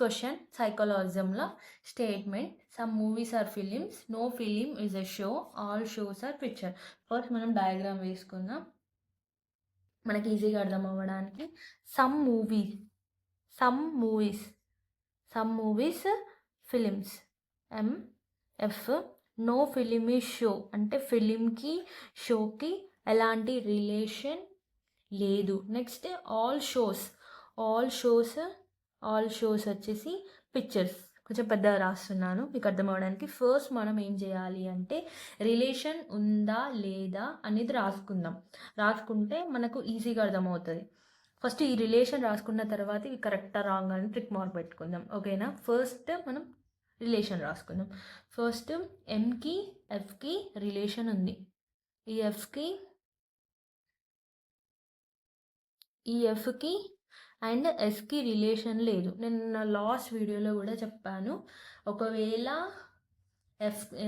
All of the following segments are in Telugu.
క్వశ్చన్ సైకాలజిజంలో statement some movies are films, no film is a show, all shows are picture. First మనం డయాగ్రామ్ వేసుకుందాం మనకి ఈజీగా అర్థం అవ్వడానికి. Some movies some movies some movies films MF. No film is show అంటే ఫిలింకి షోకి ఎలాంటి రిలేషన్ లేదు. Next all shows all shows వచ్చేసి పిక్చర్స్. కొంచెం పెద్దగా రాస్తున్నాను మీకు అర్థం అవ్వడానికి. ఫస్ట్ మనం ఏం చేయాలి అంటే రిలేషన్ ఉందా లేదా అనేది రాసుకుంటే మనకు ఈజీగా అర్థమవుతుంది. ఫస్ట్ ఈ రిలేషన్ రాసుకున్న తర్వాత ఇవి కరెక్టా రాంగ్ అని ట్రిక్ మార్క్ పెట్టుకుందాం. ఓకేనా? ఫస్ట్ మనం రిలేషన్ రాసుకుందాం. ఫస్ట్ ఎంకి ఎఫ్కి రిలేషన్ ఉంది. ఈ ఎఫ్కి అండ్ ఎస్కి రిలేషన్ లేదు. నేను నా లాస్ట్ వీడియోలో కూడా చెప్పాను, ఒకవేళ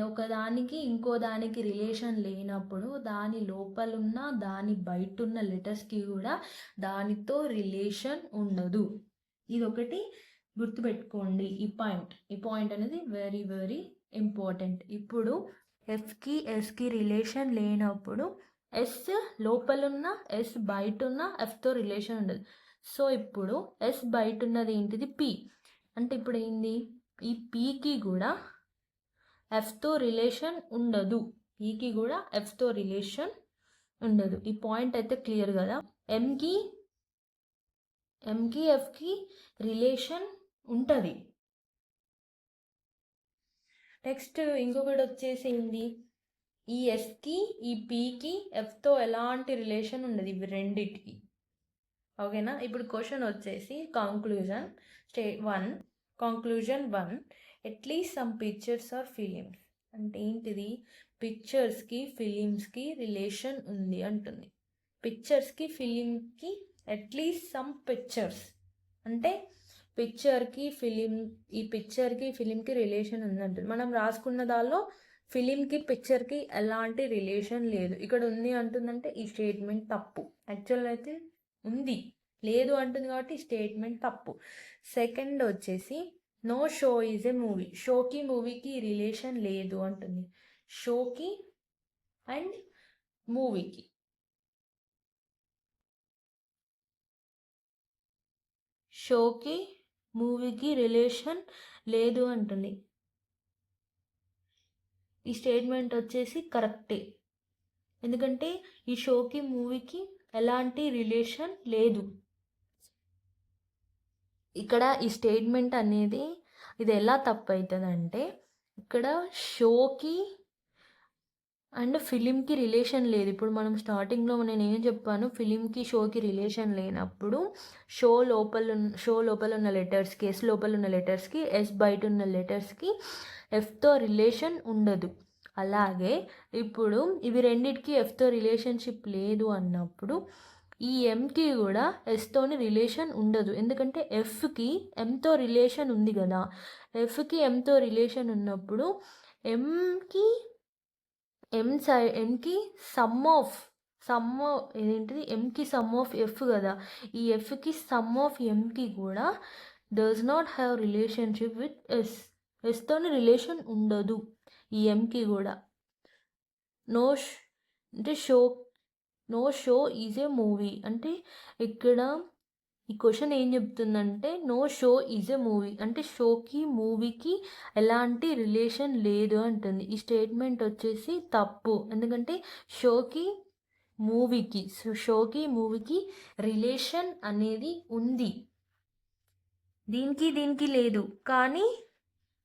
ఒకదానికి ఇంకో దానికి రిలేషన్ లేనప్పుడు దాని లోపలున్న దాని బయట ఉన్న లెటర్స్కి కూడా దానితో రిలేషన్ ఉండదు. ఇది ఒకటి గుర్తుపెట్టుకోండి. ఈ పాయింట్ అనేది వెరీ వెరీ ఇంపార్టెంట్. ఇప్పుడు ఎఫ్కి ఎస్కి రిలేషన్ లేనప్పుడు ఎస్ లోపలున్న ఎస్ బయట ఉన్న ఎఫ్తో రిలేషన్ ఉండదు. సో ఇప్పుడు ఎస్ బయట ఉన్నది ఏంటిది? పి. అంటే ఇప్పుడు ఏంది? ఈ పీకి కూడా ఎఫ్తో రిలేషన్ ఉండదు. పీకి కూడా ఎఫ్తో రిలేషన్ ఉండదు. ఈ పాయింట్ అయితే క్లియర్ కదా? ఎంకి ఎఫ్కి రిలేషన్ ఉంటుంది. నెక్స్ట్ ఇంకొకటి వచ్చేసి ఏంది? ఈ ఎస్కి ఈ పీకి ఎఫ్తో ఎలాంటి రిలేషన్ ఉండదు ఇవి రెండిటికి. ఓకేనా? ఇప్పుడు క్వశ్చన్ వచ్చేసి conclusion one at least some pictures are films అంటే ఏంటిది? పిక్చర్స్కి ఫిలిమ్స్కి రిలేషన్ ఉంది అంటుంది. పిక్చర్స్కి ఫిలింకి అట్లీస్ట్ సమ్ పిక్చర్స్ అంటే పిక్చర్కి ఫిలింకి రిలేషన్ ఉంది అంటుంది. మనం రాసుకున్న దానిలో ఫిలింకి పిక్చర్కి ఎలాంటి రిలేషన్ లేదు. ఇక్కడ ఉంది అంటుందంటే ఈ స్టేట్మెంట్ తప్పు. యాక్చువల్ అయితే ఉంది, లేదు అంటుంది కాబట్టి ఈ స్టేట్మెంట్ తప్పు. సెకండ్ వచ్చేసి no show is a movie. షోకి మూవీకి రిలేషన్ లేదు అంటుంది. షోకి అండ్ మూవీకి రిలేషన్ లేదు అంటుంది. ఈ స్టేట్మెంట్ వచ్చేసి కరెక్టే, ఎందుకంటే ఈ షోకి మూవీకి ఎలాంటి రిలేషన్ లేదు. ఇక్కడ ఈ స్టేట్మెంట్ అనేది ఇది ఎలా తప్పు అవుతుందంటే ఇక్కడ షోకి అండ్ ఫిలింకి రిలేషన్ లేదు. ఇప్పుడు మనం స్టార్టింగ్లో నేను ఏం చెప్పాను? ఫిలింకి షోకి రిలేషన్ లేనప్పుడు షో లోపల ఉన్న లెటర్స్కి ఎస్ లోపల ఉన్న లెటర్స్కి ఎస్ బయట ఉన్న లెటర్స్కి ఎఫ్తో రిలేషన్ ఉండదు. అలాగే ఇప్పుడు ఇవి రెండిటికి ఎఫ్తో రిలేషన్షిప్ లేదు అన్నప్పుడు ఈ ఎంకి కూడా ఎస్తోని రిలేషన్ ఉండదు. ఎందుకంటే ఎఫ్కి ఎంతో రిలేషన్ ఉంది కదా. ఎఫ్కి ఎంతో రిలేషన్ ఉన్నప్పుడు ఎంకి సమ్ ఆఫ్ ఏంటిది? ఎంకి సమ్ ఆఫ్ ఎఫ్ కదా. ఈ ఎఫ్కి సమ్ ఆఫ్ ఎంకి కూడా does not have relationship with ఎస్తోని రిలేషన్ ఉండదు ఈ ఎంకి కూడా. No show is a movie అంటే ఇక్కడ ఈ క్వశ్చన్ ఏం చెప్తుందంటే no show is a movie అంటే షోకి మూవీకి ఎలాంటి రిలేషన్ లేదు అంటుంది. ఈ స్టేట్మెంట్ వచ్చేసి తప్పు, ఎందుకంటే షోకి మూవీకి రిలేషన్ అనేది ఉంది. దీనికి లేదు. కానీ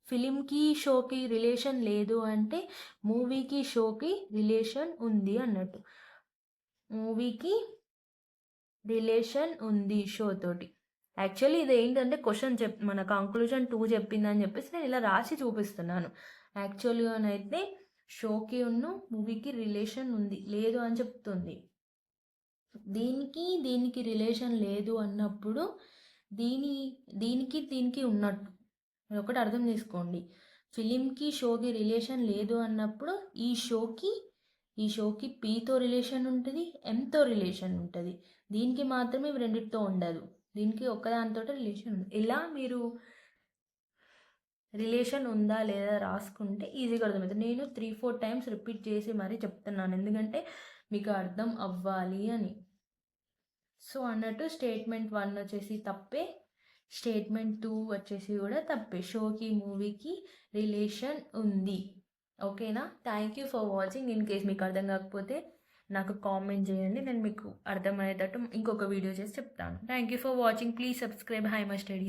ఫిలింకి షోకి రిలేషన్ లేదు అంటే మూవీకి షోకి రిలేషన్ ఉంది అన్నట్టు. మూవీకి రిలేషన్ ఉంది షో తోటి. యాక్చువల్లీ ఇది ఏంటంటే క్వశ్చన్ మన కంక్లూజన్ 2 చెప్పిందని చెప్పేసి నేను ఇలా రాసి చూపిస్తున్నాను. యాక్చువల్గానైతే షోకి మూవీకి రిలేషన్ ఉంది, లేదు అని చెప్తుంది. దీనికి రిలేషన్ లేదు అన్నప్పుడు దీనికి ఉన్నట్టు ఒకటి అర్థం చేసుకోండి. ఫిలింకి షోకి రిలేషన్ లేదు అన్నప్పుడు ఈ షోకి పీతో రిలేషన్ ఉంటుంది, ఎంతో రిలేషన్ ఉంటుంది. దీనికి మాత్రమే రెండిటితో ఉండదు. దీనికి ఒక్కదానితో రిలేషన్ ఉంది. ఇలా మీరు రిలేషన్ ఉందా లేదా రాసుకుంటే ఈజీగా అర్థమవుతుంది. నేను 3-4 టైమ్స్ రిపీట్ చేసి మరీ చెప్తున్నాను. ఎందుకంటే మీకు అర్థం అవ్వాలి అని. సో అన్నట్టు స్టేట్మెంట్ 1 వచ్చేసి తప్పే, స్టేట్మెంట్ 2 వచ్చేసి కూడా తప్పే. షోకి మూవీకి రిలేషన్ ఉంది. ఓకేనా? Thank you for watching. In case మీకు అర్థం కాకపోతే నాకు కామెంట్ చేయండి, నేను మీకు అర్థమయ్యేటట్టు ఇంకొక వీడియో చేసి చెప్తాను. Thank you for watching. Please subscribe Haima study.